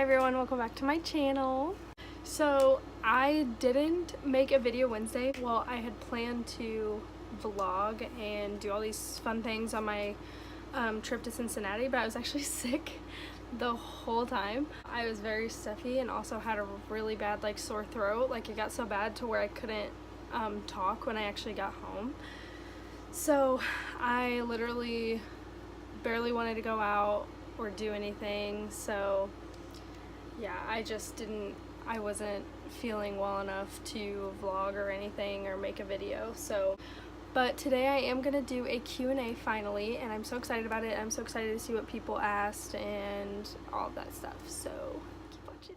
everyone, welcome back to my channel. So I didn't make a video Wednesday. Well, I had planned to vlog and do all these fun things on my trip to Cincinnati, but I was actually sick the whole time. I was very stuffy and also had a really bad sore throat. It got so bad to where I couldn't talk when I actually got home. So I literally barely wanted to go out or do anything. So yeah, I wasn't feeling well enough to vlog or anything or make a video. But today I am gonna do a Q&A finally, and I'm so excited about it. I'm so excited to see what people asked and all of that stuff. So keep watching.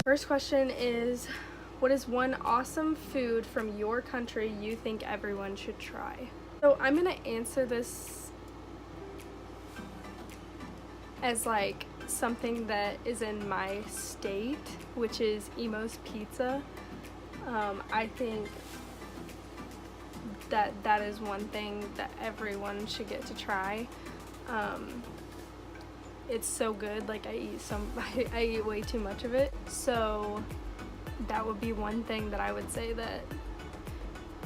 First question is, what is one awesome food from your country you think everyone should try? So I'm gonna answer this as something that is in my state, which is Emo's Pizza. I think that is one thing that everyone should get to try. It's so good. I eat way too much of it, so that would be one thing that I would say that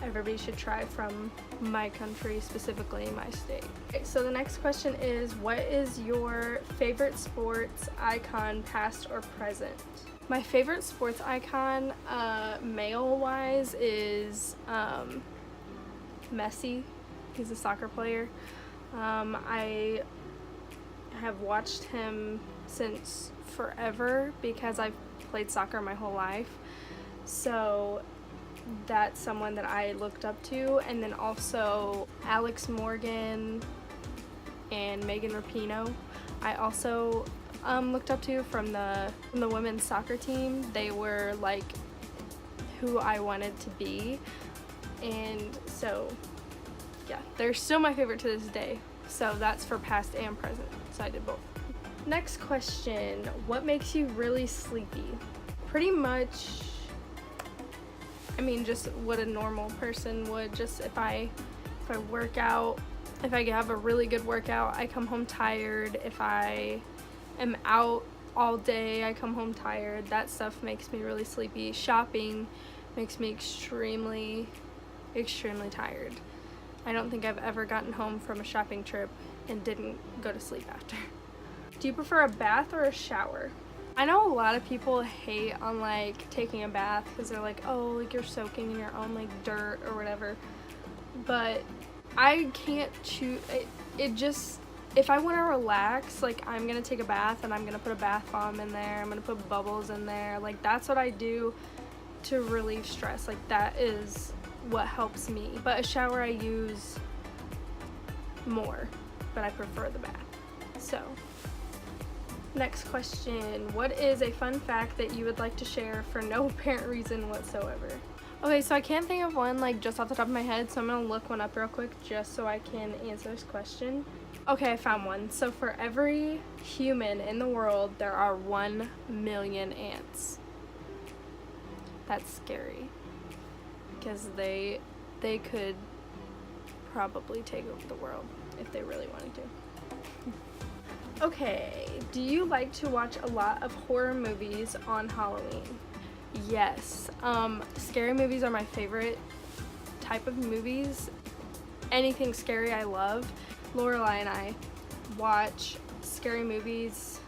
everybody should try from my country, specifically my state. Okay, so the next question is, what is your favorite sports icon, past or present? My favorite sports icon, male-wise, is Messi. He's a soccer player. I have watched him since forever because I've played soccer my whole life. So that's someone that I looked up to, and then also Alex Morgan and Megan Rapinoe I also looked up to from the women's soccer team. They were who I wanted to be, and so yeah, they're still my favorite to this day. So that's for past and present, so I did both. Next question, what makes you really sleepy? Pretty much, just what a normal person would. Just if I work out, if I have a really good workout, I come home tired. If I am out all day, I come home tired. That stuff makes me really sleepy. Shopping makes me extremely tired. I don't think I've ever gotten home from a shopping trip and didn't go to sleep after. Do you prefer a bath or a shower? I know a lot of people hate on taking a bath because they're oh, you're soaking in your own dirt or whatever, but I can't choose it. Just, if I want to relax, I'm gonna take a bath and I'm gonna put a bath bomb in there, I'm gonna put bubbles in there. That's what I do to relieve stress. That is what helps me. But a shower I use more, but I prefer the bath. So next question, what is a fun fact that you would like to share for no apparent reason whatsoever? Okay, so I can't think of one just off the top of my head, so I'm gonna look one up real quick just so I can answer this question. Okay, I found one. So for every human in the world, there are 1 million ants. That's scary, because they could probably take over the world if they really wanted to. Okay, do you like to watch a lot of horror movies on Halloween? Yes. Scary movies are my favorite type of movies. Anything scary I love. Lorelai and I watch scary movies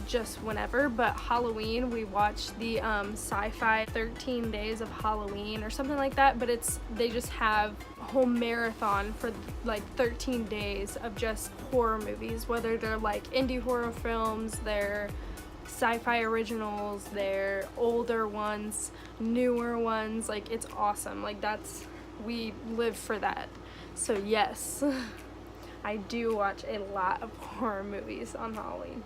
just whenever, but Halloween we watch the Sci-Fi 13 Days of Halloween or something like that, but they just have a whole marathon for 13 days of just horror movies, whether they're indie horror films, they're sci-fi originals, they're older ones, newer ones. It's awesome. We live for that. So yes, I do watch a lot of horror movies on Halloween.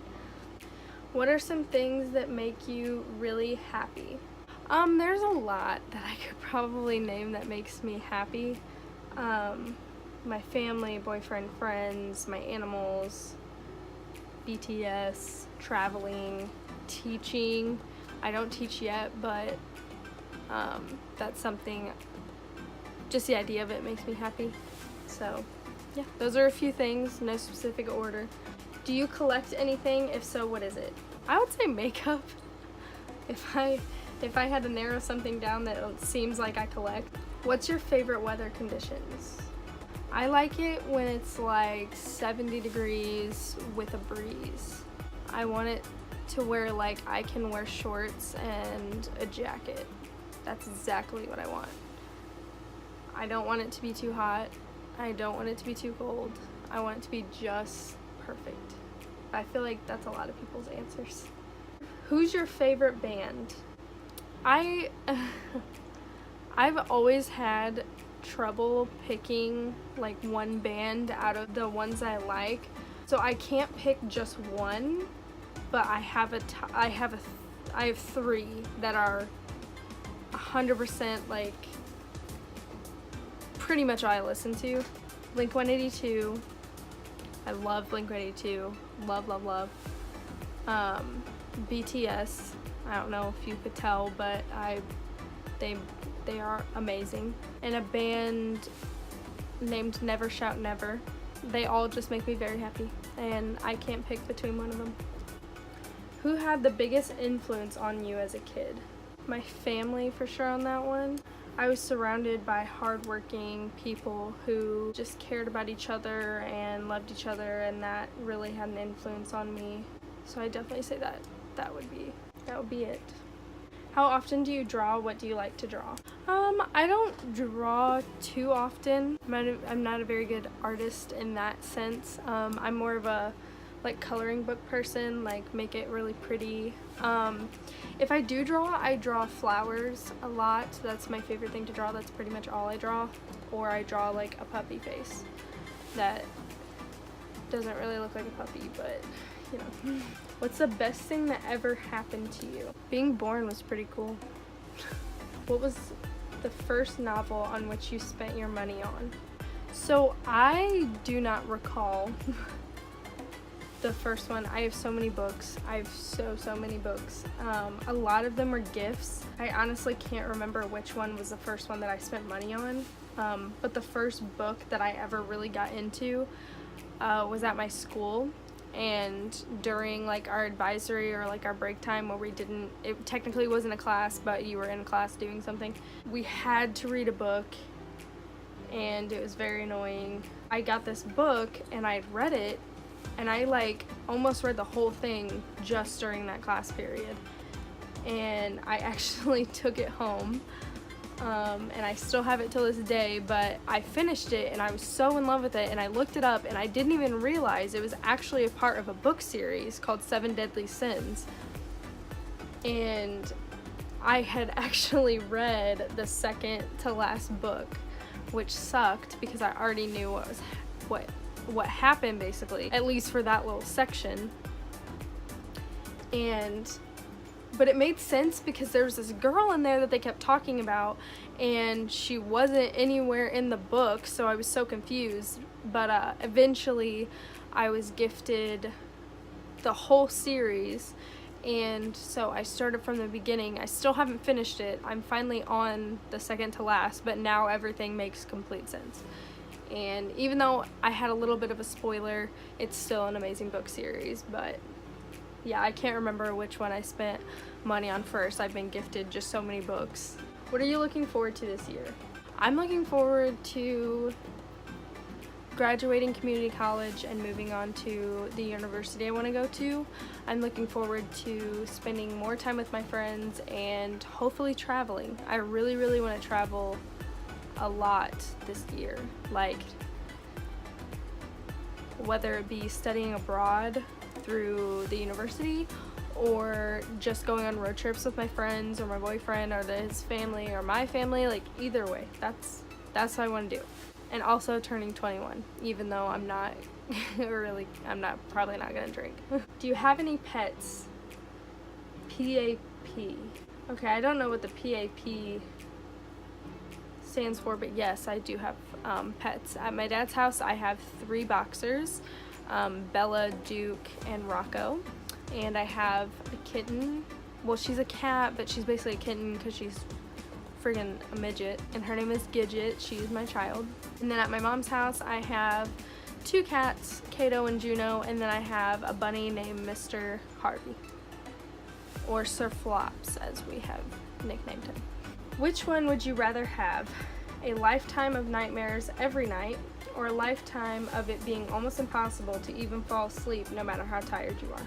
What are some things that make you really happy? There's a lot that I could probably name that makes me happy. My family, boyfriend, friends, my animals, BTS, traveling, teaching. I don't teach yet, but that's something, just the idea of it makes me happy. So yeah, those are a few things, no specific order. Do you collect anything? If so, what is it? I would say makeup. If I had to narrow something down that it seems like I collect. What's your favorite weather conditions? I like it when it's like 70 degrees with a breeze. I want it to where like I can wear shorts and a jacket. That's exactly what I want. I don't want it to be too hot. I don't want it to be too cold. I want it to be just perfect. I feel like that's a lot of people's answers. Who's your favorite band? I've always had trouble picking like one band out of the ones I like. So I can't pick just one, but I have three that are 100% like pretty much all I listen to. Blink-182. I love Blink-182. Love, love, love. BTS. I don't know if you could tell, but they are amazing. And a band named Never Shout Never. They all just make me very happy, and I can't pick between one of them. Who had the biggest influence on you as a kid? My family for sure on that one. I was surrounded by hardworking people who just cared about each other and loved each other, and that really had an influence on me. So I definitely say that would be it. How often do you draw? What do you like to draw? I don't draw too often. I'm not a very good artist in that sense. I'm more of a like coloring book person, like make it really pretty. If I do draw, I draw flowers a lot. That's my favorite thing to draw. That's pretty much all I draw. Or I draw like a puppy face that doesn't really look like a puppy, but you know. What's the best thing that ever happened to you? Being born was pretty cool. What was the first novel on which you spent your money on? So I do not recall the first one. I have so many books. I have so many books. A lot of them were gifts. I honestly can't remember which one was the first one that I spent money on. But the first book that I ever really got into was at my school. And during like our advisory or like our break time where it technically wasn't a class, but you were in class doing something, we had to read a book, and it was very annoying. I got this book and I read it, and I like almost read the whole thing just during that class period. And I actually took it home, and I still have it till this day, but I finished it and I was so in love with it, and I looked it up and I didn't even realize it was actually a part of a book series called 7 Deadly Sins. And I had actually read the second to last book, which sucked because I already knew what happened basically, at least for that little section. But it made sense because there was this girl in there that they kept talking about, and she wasn't anywhere in the book, so I was so confused. But eventually I was gifted the whole series, and so I started from the beginning. I still haven't finished it. I'm finally on the second to last, but now everything makes complete sense. And even though I had a little bit of a spoiler, it's still an amazing book series. But yeah, I can't remember which one I spent money on first. I've been gifted just so many books. What are you looking forward to this year? I'm looking forward to graduating community college and moving on to the university I want to go to. I'm looking forward to spending more time with my friends and hopefully traveling. I really, really want to travel a lot this year. Like, whether it be studying abroad through the university or just going on road trips with my friends or my boyfriend or his family or my family. Like, either way, that's what I want to do. And also turning 21, even though I'm probably not gonna drink. Do you have any pets? PAP. Okay, I don't know what the PAP stands for, but yes, I do have pets. At my dad's house, I have 3 boxers, Bella, Duke, and Rocco. And I have a kitten. Well, she's a cat, but she's basically a kitten because she's friggin' a midget, and her name is Gidget. She is my child. And then at my mom's house, I have 2 cats, Kato and Juno, and then I have a bunny named Mr. Harvey, or Sir Flops, as we have nicknamed him. Which one would you rather have? A lifetime of nightmares every night, or a lifetime of it being almost impossible to even fall asleep no matter how tired you are?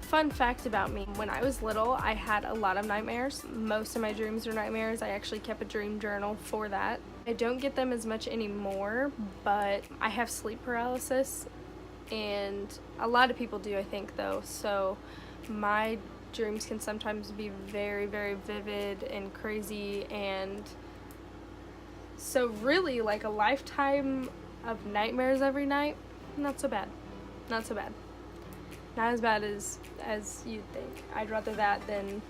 Fun fact about me, when I was little, I had a lot of nightmares. Most of my dreams are nightmares. I actually kept a dream journal for that. I don't get them as much anymore, but I have sleep paralysis, and a lot of people do, I think, though. So my dreams can sometimes be very, very vivid and crazy, and so really, like, a lifetime of nightmares every night, not so bad. Not so bad. Not as bad as you'd think. I'd rather that than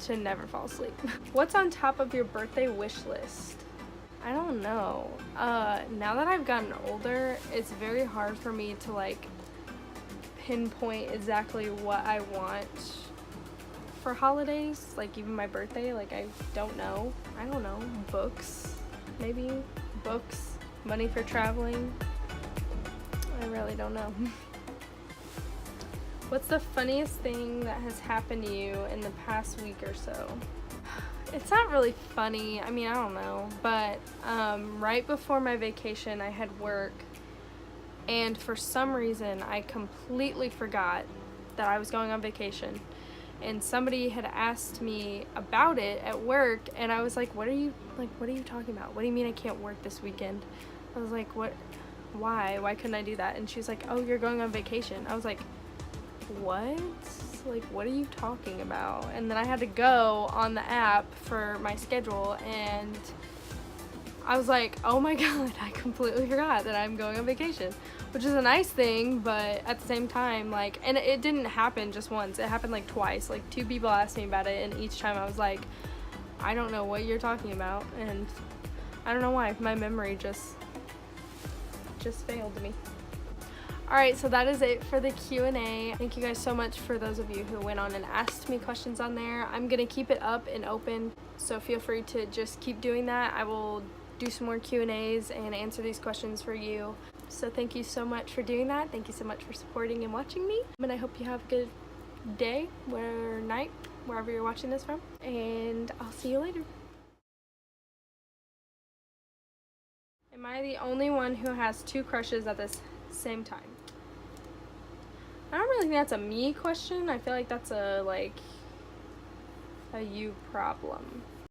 to never fall asleep. What's on top of your birthday wish list? I don't know. Now that I've gotten older, it's very hard for me to like pinpoint exactly what I want for holidays, like even my birthday. Like, I don't know. Books, maybe. Books, money for traveling. I really don't know. What's the funniest thing that has happened to you in the past week or so? It's not really funny. I mean, I don't know. But right before my vacation, I had work. And for some reason, I completely forgot that I was going on vacation. And somebody had asked me about it at work. And I was like, what are you talking about? What do you mean I can't work this weekend? I was like, what? Why? Why couldn't I do that? And she was like, oh, you're going on vacation. I was like, what? Like, what are you talking about? And then I had to go on the app for my schedule, and I was like, oh my god, I completely forgot that I'm going on vacation, which is a nice thing, but at the same time, like, and it didn't happen just once, it happened like twice. Like, 2 people asked me about it, and each time I was like, I don't know what you're talking about, and I don't know why. My memory just failed me. Alright, so that is it for the Q&A. Thank you guys so much for those of you who went on and asked me questions on there. I'm going to keep it up and open, so feel free to just keep doing that. I will do some more Q&As and answer these questions for you. So thank you so much for doing that. Thank you so much for supporting and watching me. And I hope you have a good day or night, wherever you're watching this from. And I'll see you later. Am I the only one who has 2 crushes at the same time? I don't really think that's a me question. I feel like that's a you problem.